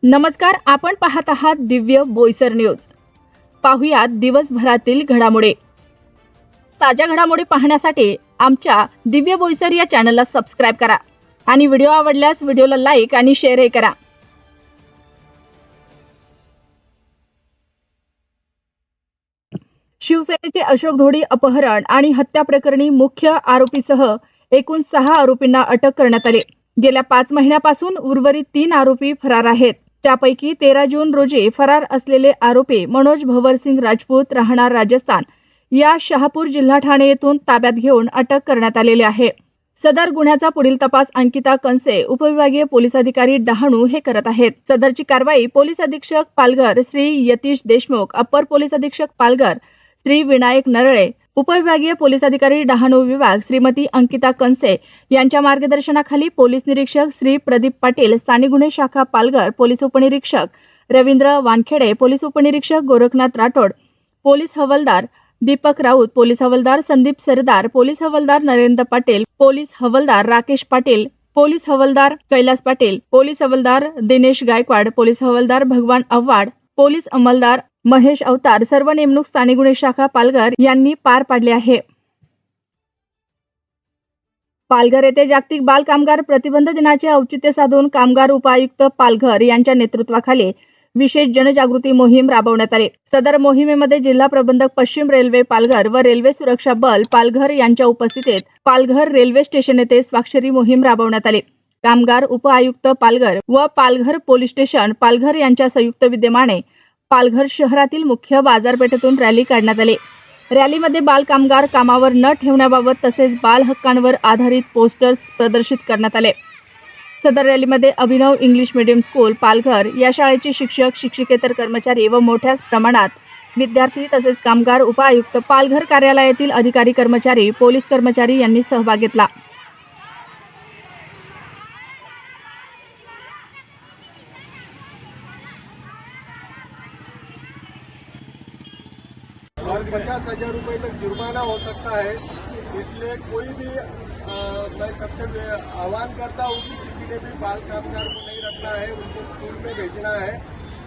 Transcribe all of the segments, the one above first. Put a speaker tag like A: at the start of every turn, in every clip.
A: नमस्कार, आपण पाहत आहात दिव्य बोईसर न्यूज। पाहुयात दिवसभरातील घडामोडी। ताज्या घडामोडी पाहण्यासाठी आमच्या दिव्य बोईसर या चॅनलला सबस्क्राइब करा आणि व्हिडिओ आवडल्यास व्हिडिओला लाईक आणि शेअरही करा। शिवसेनेचे अशोक धोडी अपहरण आणि हत्या प्रकरणी मुख्य आरोपीसह एकूण 6 आरोपींना अटक करण्यात आली। गेल्या 5 महिन्यापासून उर्वरित 3 आरोपी फरार आहेत। त्यापैकी 13 जून रोजी फरार असलेले आरोपी मनोज भवरसिंग राजपूत राहणार राजस्थान या शहापूर जिल्हा ठाणे येथून ताब्यात घेऊन अटक करण्यात आलेली आहे। सदर गुन्ह्याचा पुढील तपास अंकिता कंसे उपविभागीय पोलीस अधिकारी डहाणू हे करत आहेत। सदरची कारवाई पोलीस अधीक्षक पालघर श्री यतीश देशमुख, अप्पर पोलीस अधीक्षक पालघर श्री विनायक नरळे, उपविभागीय पोलीस अधिकारी डहाणू विभाग श्रीमती अंकिता कंसे यांच्या मार्गदर्शनाखाली पोलीस निरीक्षक श्री प्रदीप पाटील, स्थानिक गुन्हे शाखा पालघर, पोलीस उपनिरीक्षक रवींद्र वानखेडे, पोलीस उपनिरीक्षक गोरखनाथ राठोड, पोलीस हवालदार दीपक राऊत, पोलीस हवालदार संदीप सरदार, पोलीस हवालदार नरेंद्र पाटील, पोलीस हवालदार राकेश पाटील, पोलीस हवालदार कैलास पाटील, पोलीस हवालदार दिनेश गायकवाड, पोलीस हवालदार भगवान आव्हाड, पोलीस अंमलदार महेश अवतार सर्व नेमणूक स्थानिक गुन्हे शाखा पालघर यांनी पार पाडले आहे। पालघर येथे जागतिक बाल कामगार प्रतिबंध दिनाचे औचित्य साधून कामगार उपायुक्त पालघर यांच्या नेतृत्वाखाली विशेष जनजागृती मोहीम राबवण्यात आली। सदर मोहिमेमध्ये जिल्हा प्रबंधक पश्चिम रेल्वे पालघर व रेल्वे सुरक्षा बल पालघर यांच्या उपस्थितीत पालघर रेल्वे स्टेशन येथे स्वाक्षरी मोहीम राबवण्यात आली। कामगार उपआयुक्त पालघर व पालघर पोलीस स्टेशन पालघर यांच्या संयुक्त विद्यमाने पालघर शहरातील मुख्य बाजारपेठेतून रॅली काढण्यात आली। रॅलीमध्ये बाल कामगार कामावर न ठेवण्याबाबत तसेच बाल हक्कांवर आधारित पोस्टर्स प्रदर्शित करण्यात आले। सदर रॅलीमध्ये अभिनव इंग्लिश मीडियम स्कूल पालघर या शाळेचे शिक्षक, शिक्षकेतर कर्मचारी व मोठ्या प्रमाणात विद्यार्थी तसेच कामगार उपआयुक्त पालघर कार्यालयातील अधिकारी कर्मचारी, पोलीस कर्मचारी यांनी सहभाग घेतला।
B: और 50,000 रुपये तक जुर्माना हो सकता है। इसलिए कोई भी मैं सबसे आह्वान करता हूँ कि किसी ने भी बाल कामगार को नहीं रखना है, उनको स्कूल में भेजना है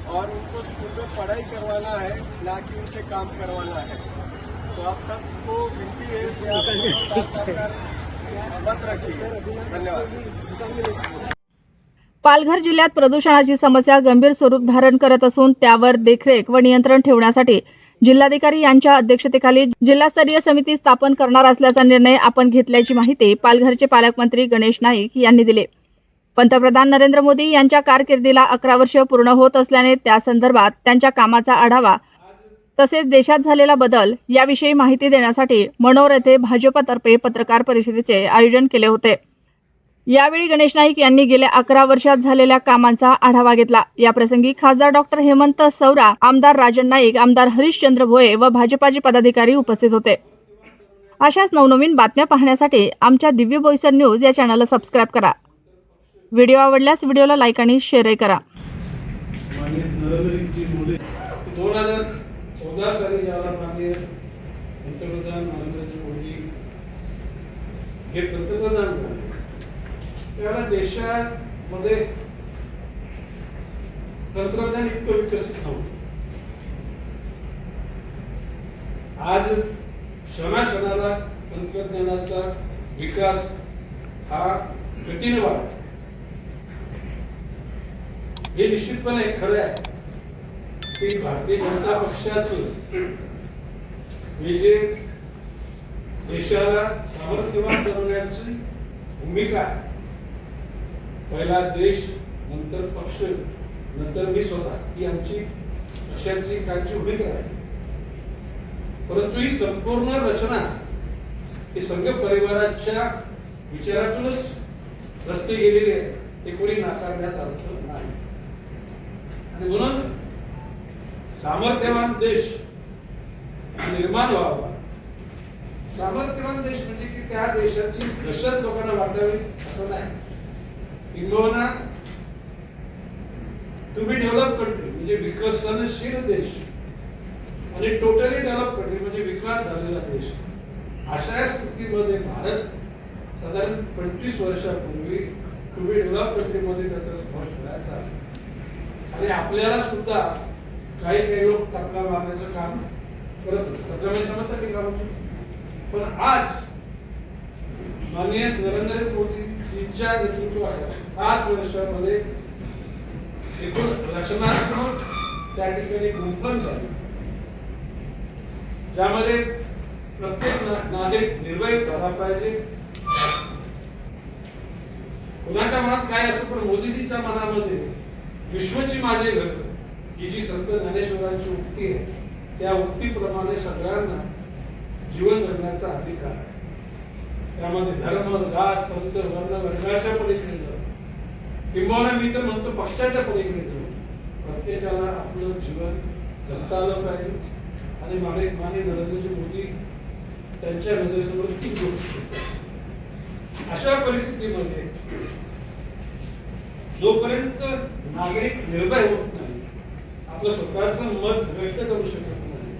B: और उनको स्कूल में पढ़ाई करवाना है, ना कि उनसे काम करवाना है। तो आप सबको विनती है कि आप बाल कामगार मत रखिए। धन्यवाद।
A: पालघर जिल्ह्यात प्रदूषणाची समस्या गंभीर स्वरूप धारण करत असून त्यावर देखरेख व नियंत्रण ठेवण्यासाठी जिल्हाधिकारी यांच्या अध्यक्षतेखाली जिल्हास्तरीय समिती स्थापन करणार असल्याचा निर्णय आपण घेतल्याची माहिती पालघरचे पालकमंत्री गणेश नाईक यांनी दिली। पंतप्रधान नरेंद्र मोदी यांच्या कारकिर्दीला 11 वर्ष पूर्ण होत असल्याने त्या संदर्भात त्यांच्या कामाचा आढावा तसेच देशात झालेला बदल याविषयी माहिती देण्यासाठी मनोर येथे भाजपतर्फे पत्रकार परिषदेचे आयोजन केले होते। यावेळी गणेश नाईक यांनी गेल्या 11 वर्षात झालेल्या कामांचा आढावा घेतला। या प्रसंगी खासदार डॉक्टर हेमंत सौरा, आमदार राजन नाईक, आमदार हरिश्चंद्र भोये व भाजपाचे पदाधिकारी उपस्थित होते। अशाच नवनवीन बातम्या पाहण्यासाठी आमच्या दिव्य बोईसर न्यूज या चॅनलला सबस्क्राइब करा। व्हिडिओ आवडल्यास व्हिडिओला लाईक आणि शेअरही करा।
C: 2014 साली ज्याला माननीय पंतप्रधान नरेंद्र मोदी हे पंतप्रधान झाले त्याला देशामध्ये तंत्रज्ञान इतकं विकसित नव्हतं। आज क्षणाक्षणाला तंत्रज्ञानाचा विकास हा गतीने वाढतो। हे निश्चितपणे खरं आहे की भारतीय जनता पक्षाचं हे जे देशाला सामर्थ्यवान बनवण्याची भूमिका आहे, पहिला देश, नंतर पक्ष, नंतर मी स्वतः, ही आमची पक्षाची कालची भूमिका आहे। परंतु ही संपूर्ण रचना ही संघ परिवाराच्या विचारातूनच रस्ते गेलेले आहे, ते कोणी नाकारण्यात अर्थ नाही। आणि म्हणून सामर्थ्यवान देश निर्माण व्हावा। सामर्थ्यवान देश म्हणजे की त्या देशाची दहशत लोकांना वाटावी असं नाही, किंबहुना टू बी डेव्हलप कंट्री म्हणजे विकसनशील देश आणि टोटली डेव्हलप कंट्री म्हणजे विकास झालेला देश। अशा स्थितीमध्ये भारत साधारण 25 वर्षापूर्वी टू बी डेव्हलप कंट्रीमध्ये त्याचा समावेश व्हायचा। आणि आपल्याला सुद्धा काही लोक टपका मारण्याचं काम करत होते. रमेश समजतं की काम होतं. पण आज माननीय नरेंद्र मोदीजींच्या नेतृत्वाखाली 5 वर्षामध्ये एकूण रचनात्मक त्या ठिकाणी गुंफण झाली, ज्यामध्ये प्रत्येक नागरिक निर्भय झाला पाहिजे. कुणाच्या मनात काय असो, पण मोदीजींच्या मनामध्ये विश्वची माझे घर ही जी संत ज्ञानेश्वरांची उक्ती आहे, त्या उक्तीप्रमाणे सगळ्यांना जीवन जगण्याचा अधिकार आहे. त्यामध्ये धर्म, जात, पंथ, वर्ण, वर्गाच्या पलीकडे जाऊ, किंबहुना मी तर म्हणतो पक्षाच्या पलीकडे जाऊ, प्रत्येकाला आपलं जीवन जगता आलं पाहिजे. आणि माननीय नरेंद्रजी मोदी त्यांच्या नजरेसमोर तीच गोष्ट. अशा परिस्थितीमध्ये जोपर्यंत नागरिक निर्भय होत नाही, आपलं स्वतःचं मत व्यक्त करू शकत नाही,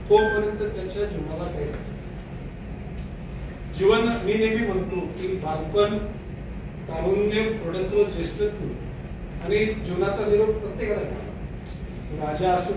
C: तोपर्यंत त्याच्या जीवनाला काही जीवन. मी नेहमी म्हणतो की बालपण, तारुण्य, प्रौढत्व, ज्येष्ठत्व आणि जीवनाचा निरोप प्रत्येकाला घ्यावा. राजा असो,